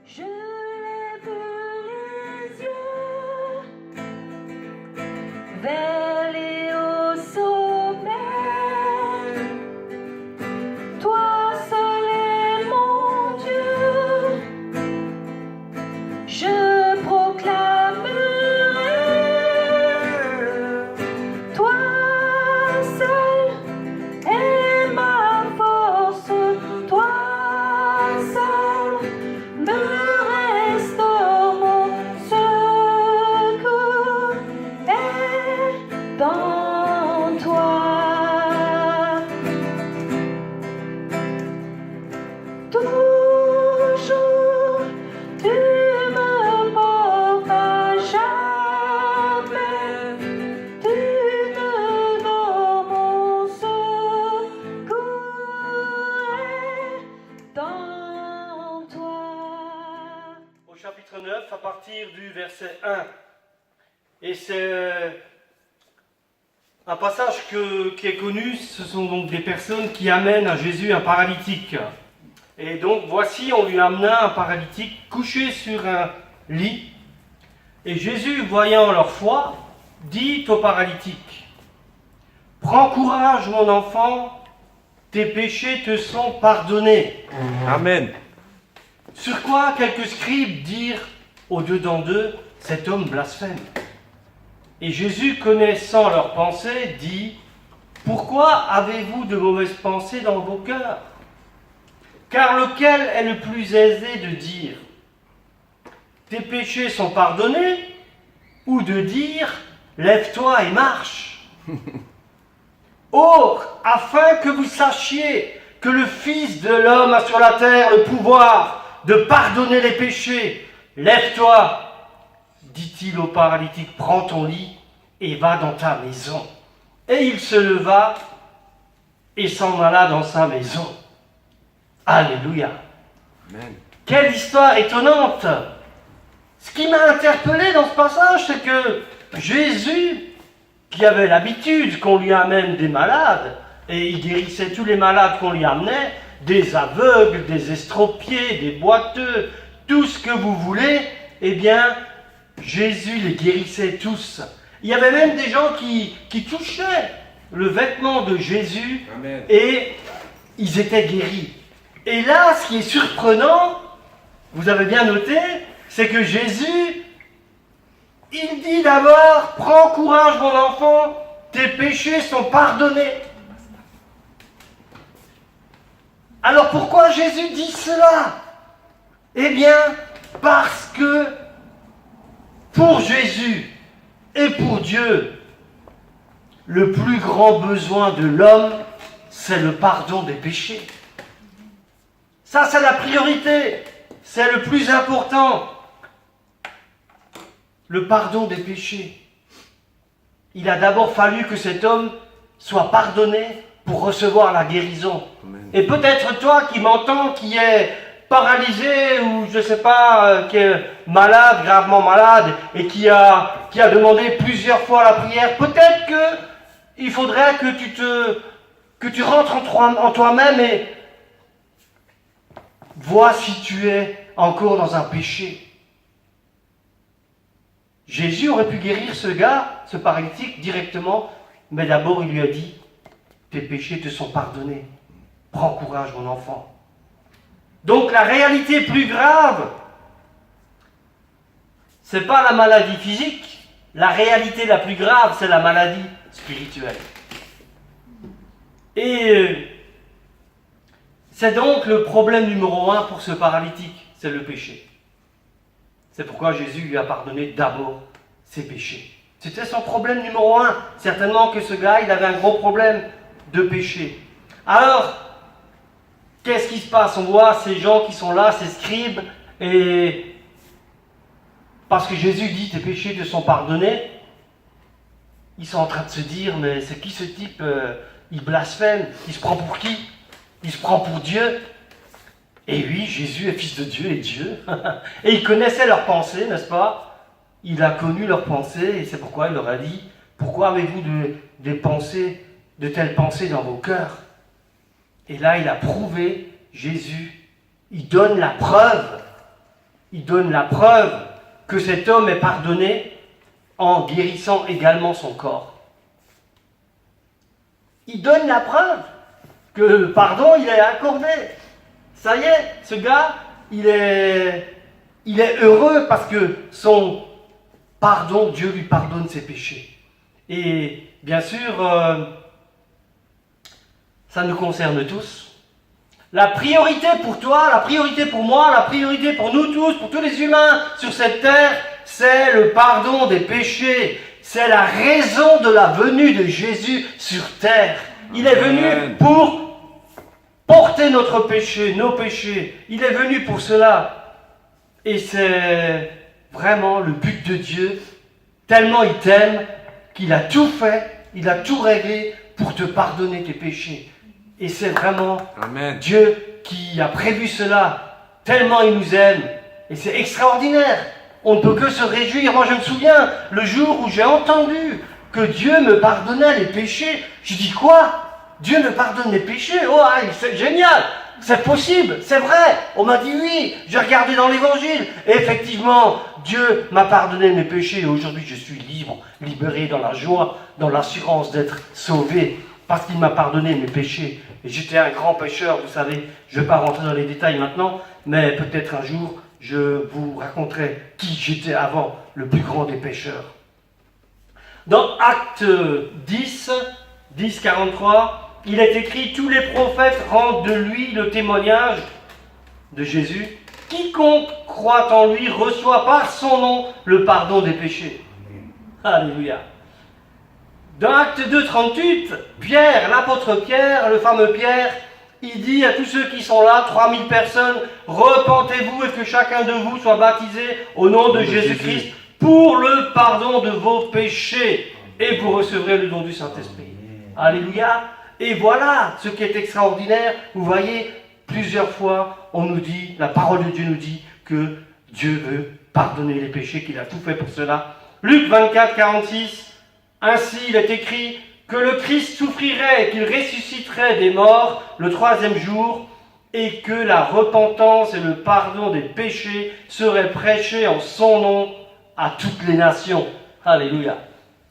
Je lève les yeux vers les hauts sommets. Toi seul est mon Dieu. Je proclamerai. Toi seul est ma force. Toi seul me restaure, mon secours est dans toi. Toujours tu me portes à jamais. Tu me donnes mon secours est dans toi. Au chapitre 9, à partir du verset 1. Et c'est un passage qui est connu, ce sont donc des personnes qui amènent à Jésus un paralytique. Et donc voici, on lui amena un paralytique couché sur un lit. Et Jésus, voyant leur foi, dit au paralytique, « Prends courage, mon enfant, tes péchés te sont pardonnés. » Amen. Sur quoi quelques scribes dirent au-dedans d'eux, « Cet homme blasphème. » Et Jésus, connaissant leurs pensées, dit, « Pourquoi avez-vous de mauvaises pensées dans vos cœurs ? Car lequel est le plus aisé de dire, « Tes péchés sont pardonnés » ou de dire, « Lève-toi et marche » Or, afin que vous sachiez que le Fils de l'homme a sur la terre le pouvoir de pardonner les péchés, lève-toi, dit-il au paralytique, prends ton lit et va dans ta maison. Et il se leva et s'en alla dans sa maison. Alléluia. Amen. Quelle histoire étonnante! Ce qui m'a interpellé dans ce passage, c'est que Jésus, qui avait l'habitude qu'on lui amène des malades, et il guérissait tous les malades qu'on lui amenait, des aveugles, des estropiés, des boiteux, tout ce que vous voulez, eh bien, Jésus les guérissait tous. Il y avait même des gens qui touchaient le vêtement de Jésus, Amen. et ils étaient guéris. Et là, ce qui est surprenant, vous avez bien noté, c'est que Jésus, il dit d'abord, prends courage mon enfant, tes péchés sont pardonnés. Alors pourquoi Jésus dit cela? Eh bien, parce que pour Jésus et pour Dieu, le plus grand besoin de l'homme, c'est le pardon des péchés. Ça, c'est la priorité, c'est le plus important. Le pardon des péchés. Il a d'abord fallu que cet homme soit pardonné pour recevoir la guérison. Amen. Et peut-être toi qui m'entends, qui est paralysé ou je ne sais pas, qui est malade, gravement malade, et qui a demandé plusieurs fois la prière, peut-être qu'il faudrait que tu rentres en toi-même et vois si tu es encore dans un péché. Jésus aurait pu guérir ce gars, ce paralytique, directement, mais d'abord il lui a dit, tes péchés te sont pardonnés. Prends courage, mon enfant. Donc la réalité plus grave, c'est pas la maladie physique, la réalité la plus grave, c'est la maladie spirituelle. Et c'est donc le problème numéro 1 pour ce paralytique, c'est le péché. C'est pourquoi Jésus lui a pardonné d'abord ses péchés. C'était son problème numéro 1. Certainement que ce gars, il avait un gros problème de péché. Alors, qu'est-ce qui se passe? On voit ces gens qui sont là, ces scribes, et parce que Jésus dit tes péchés te sont pardonnés, ils sont en train de se dire, mais c'est qui ce type? Il blasphème, il se prend pour qui? Il se prend pour Dieu. Et oui, Jésus est fils de Dieu et Dieu. Et il connaissait leurs pensées, n'est-ce pas? Il a connu leurs pensées et c'est pourquoi il leur a dit, pourquoi avez-vous de telles pensées dans vos cœurs? Et là, il a prouvé, Jésus, il donne la preuve il donne la preuve que cet homme est pardonné en guérissant également son corps. Il donne la preuve que le pardon, il est accordé. Ça y est, ce gars, il est heureux parce que son pardon, Dieu lui pardonne ses péchés. Et bien sûr, ça nous concerne tous. La priorité pour toi, la priorité pour moi, la priorité pour nous tous, pour tous les humains sur cette terre, c'est le pardon des péchés. C'est la raison de la venue de Jésus sur terre. Il est venu pour porter notre péché, nos péchés. Il est venu pour cela. Et c'est vraiment le but de Dieu. Tellement il t'aime qu'il a tout fait, il a tout réglé pour te pardonner tes péchés. Et c'est vraiment Amen. Dieu qui a prévu cela. Tellement il nous aime. Et c'est extraordinaire. On ne peut que se réjouir. Moi je me souviens, le jour où j'ai entendu que Dieu me pardonnait les péchés, je dis quoi? Dieu me pardonne les péchés? Oh, c'est génial! C'est possible, c'est vrai. On m'a dit oui, j'ai regardé dans l'évangile. Et effectivement, Dieu m'a pardonné mes péchés. Et aujourd'hui, je suis libre, libéré dans la joie, dans l'assurance d'être sauvé. Parce qu'il m'a pardonné mes péchés. Et j'étais un grand pécheur, vous savez. Je ne vais pas rentrer dans les détails maintenant, mais peut-être un jour, je vous raconterai qui j'étais avant, le plus grand des pécheurs. Dans Acte 10, 43, il est écrit « Tous les prophètes rendent de lui le témoignage de Jésus. Quiconque croit en lui reçoit par son nom le pardon des péchés. » Alléluia. Dans Acte 2, 38, Pierre, l'apôtre Pierre, le fameux Pierre, il dit à tous ceux qui sont là, 3000 personnes, « Repentez-vous et que chacun de vous soit baptisé au nom de Jésus-Christ pour le pardon de vos péchés et vous recevrez le don du Saint-Esprit. » Alléluia. Et voilà ce qui est extraordinaire. Vous voyez, plusieurs fois, on nous dit, la parole de Dieu nous dit que Dieu veut pardonner les péchés, qu'il a tout fait pour cela. Luc 24, 46, ainsi il est écrit que le Christ souffrirait et qu'il ressusciterait des morts le 3e jour et que la repentance et le pardon des péchés seraient prêchés en son nom à toutes les nations. Alléluia.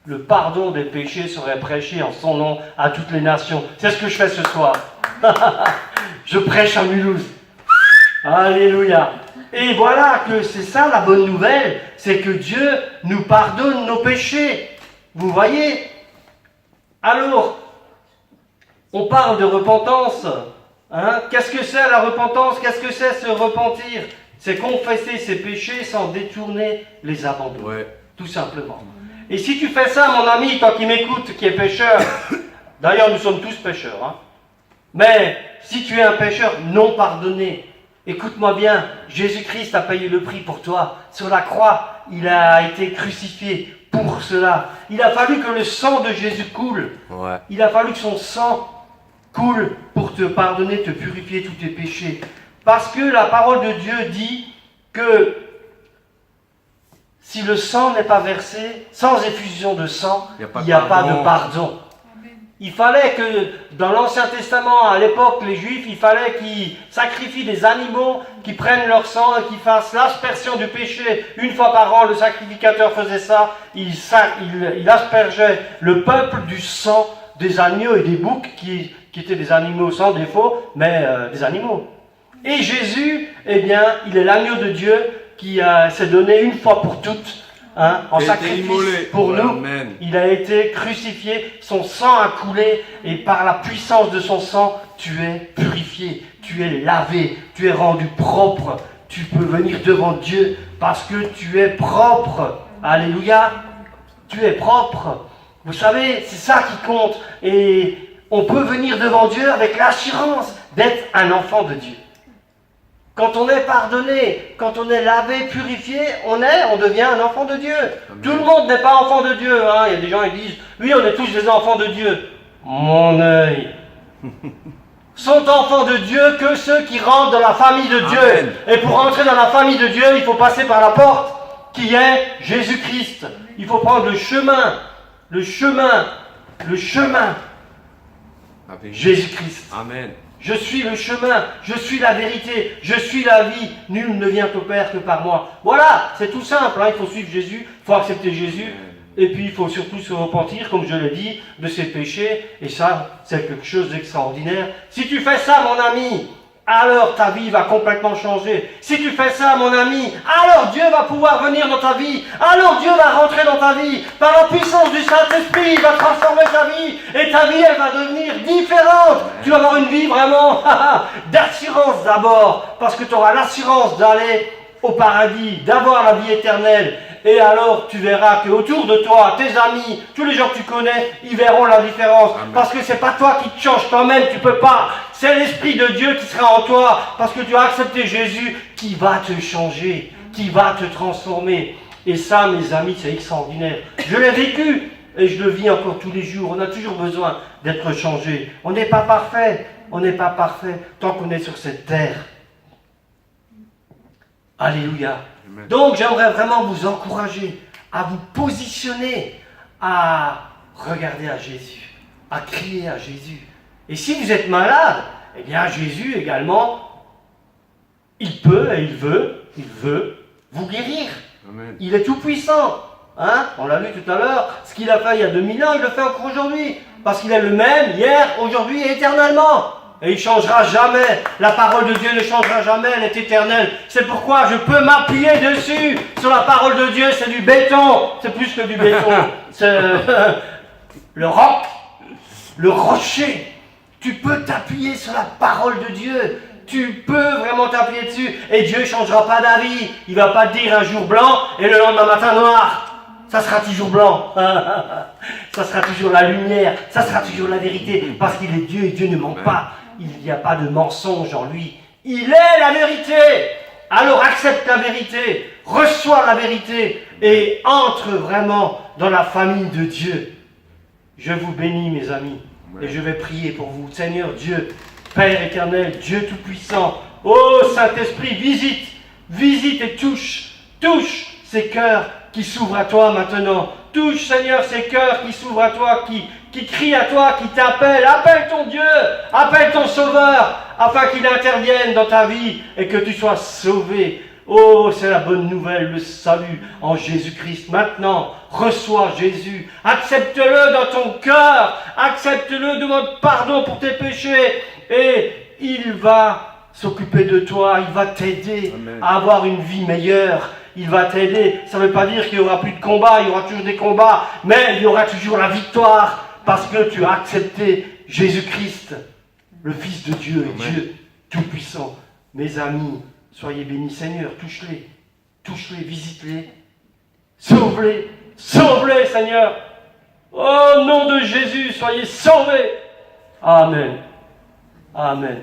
Le pardon des péchés serait prêché en son nom à toutes les nations. C'est ce que je fais ce soir. Je prêche à Mulhouse. Alléluia. Et voilà que c'est ça la bonne nouvelle, c'est que Dieu nous pardonne nos péchés. Vous voyez? Alors, on parle de repentance. Hein? Qu'est-ce que c'est la repentance? Qu'est-ce que c'est se repentir? C'est confesser ses péchés sans détourner les abandons. Ouais. Tout simplement. Et si tu fais ça, mon ami, toi qui m'écoutes, qui est pécheur, d'ailleurs nous sommes tous pécheurs, hein, mais si tu es un pécheur non pardonné, écoute-moi bien, Jésus-Christ a payé le prix pour toi. Sur la croix, il a été crucifié pour cela. Il a fallu que le sang de Jésus coule. Ouais. Il a fallu que son sang coule pour te pardonner, te purifier tous tes péchés. Parce que la parole de Dieu dit que si le sang n'est pas versé, sans effusion de sang, il n'y a pas de pardon. Il fallait que, dans l'Ancien Testament, à l'époque, les Juifs, il fallait qu'ils sacrifient des animaux, qu'ils prennent leur sang et qu'ils fassent l'aspersion du péché. Une fois par an, le sacrificateur faisait ça. Il aspergeait le peuple du sang des agneaux et des boucs, qui étaient des animaux sans défaut, mais des animaux. Et Jésus, eh bien, il est l'agneau de Dieu qui s'est donné une fois pour toutes, hein, en sacrifice pour nous. Amen. Il a été crucifié, son sang a coulé, et par la puissance de son sang, tu es purifié, tu es lavé, tu es rendu propre. Tu peux venir devant Dieu parce que tu es propre. Alléluia. Tu es propre. Vous savez, c'est ça qui compte. Et on peut venir devant Dieu avec l'assurance d'être un enfant de Dieu. Quand on est pardonné, quand on est lavé, purifié, on devient un enfant de Dieu. Amen. Tout le monde n'est pas enfant de Dieu. Hein. Il y a des gens qui disent, oui, on est tous des enfants de Dieu. Mon œil. Sont enfants de Dieu que ceux qui rentrent dans la famille de Dieu. Amen. Et pour rentrer dans la famille de Dieu, il faut passer par la porte qui est Jésus-Christ. Il faut prendre le chemin. Avec Jésus-Christ. Amen. Je suis le chemin, je suis la vérité, je suis la vie. Nul ne vient au Père que par moi. Voilà, c'est tout simple. Il faut suivre Jésus, il faut accepter Jésus. Et puis il faut surtout se repentir, comme je l'ai dit, de ses péchés. Et ça, c'est quelque chose d'extraordinaire. Si tu fais ça, mon ami, alors ta vie va complètement changer. Si tu fais ça, mon ami, alors Dieu va pouvoir venir dans ta vie. Alors Dieu va rentrer dans ta vie. Par la puissance du Saint-Esprit, il va transformer ta vie. Et ta vie, elle va devenir différente. Tu vas avoir une vie vraiment d'assurance d'abord. Parce que tu auras l'assurance d'aller au paradis, d'avoir la vie éternelle. Et alors tu verras qu'autour de toi, tes amis, tous les gens que tu connais, ils verront la différence. Amen. Parce que c'est pas toi qui te changes toi-même, tu peux pas. C'est l'Esprit de Dieu qui sera en toi, parce que tu as accepté Jésus, qui va te changer, qui va te transformer. Et ça, mes amis, c'est extraordinaire. Je l'ai vécu, et je le vis encore tous les jours. On a toujours besoin d'être changé. On n'est pas parfait, tant qu'on est sur cette terre. Alléluia. Donc j'aimerais vraiment vous encourager à vous positionner, à regarder à Jésus, à crier à Jésus. Et si vous êtes malade, eh bien Jésus également, il peut et il veut vous guérir. Amen. Il est tout puissant. On l'a vu tout à l'heure, ce qu'il a fait il y a 2000 ans, il le fait encore aujourd'hui. Parce qu'il est le même hier, aujourd'hui et éternellement. Et il ne changera jamais. La parole de Dieu ne changera jamais, elle est éternelle. C'est pourquoi je peux m'appuyer dessus. Sur la parole de Dieu, c'est du béton. C'est plus que du béton. C'est le roc, le rocher. Tu peux t'appuyer sur la parole de Dieu. Tu peux vraiment t'appuyer dessus. Et Dieu ne changera pas d'avis. Il ne va pas te dire un jour blanc et le lendemain matin noir. Ça sera toujours blanc. Ça sera toujours la lumière. Ça sera toujours la vérité. Parce qu'il est Dieu et Dieu ne ment pas. Il n'y a pas de mensonge en lui. Il est la vérité. Alors accepte la vérité, reçois la vérité et entre vraiment dans la famille de Dieu. Je vous bénis, mes amis, et je vais prier pour vous. Seigneur Dieu, Père éternel, Dieu tout-puissant, ô Saint-Esprit, visite et touche ces cœurs qui s'ouvrent à toi maintenant. Touche, Seigneur, ces cœurs qui s'ouvrent à toi, qui crient à toi, qui t'appellent. Appelle ton Dieu, appelle ton Sauveur, afin qu'il intervienne dans ta vie et que tu sois sauvé. Oh, c'est la bonne nouvelle, le salut en Jésus-Christ. Maintenant, reçois Jésus, accepte-le dans ton cœur, accepte-le, demande pardon pour tes péchés et il va s'occuper de toi, il va t'aider à avoir une vie meilleure. Il va t'aider. Ça ne veut pas dire qu'il n'y aura plus de combats, il y aura toujours des combats, mais il y aura toujours la victoire parce que tu as accepté Jésus-Christ, le Fils de Dieu et Dieu Tout-Puissant. Mes amis, soyez bénis, Seigneur, touche-les, visite-les, sauve-les, Seigneur. Au nom de Jésus, soyez sauvés. Amen. Amen.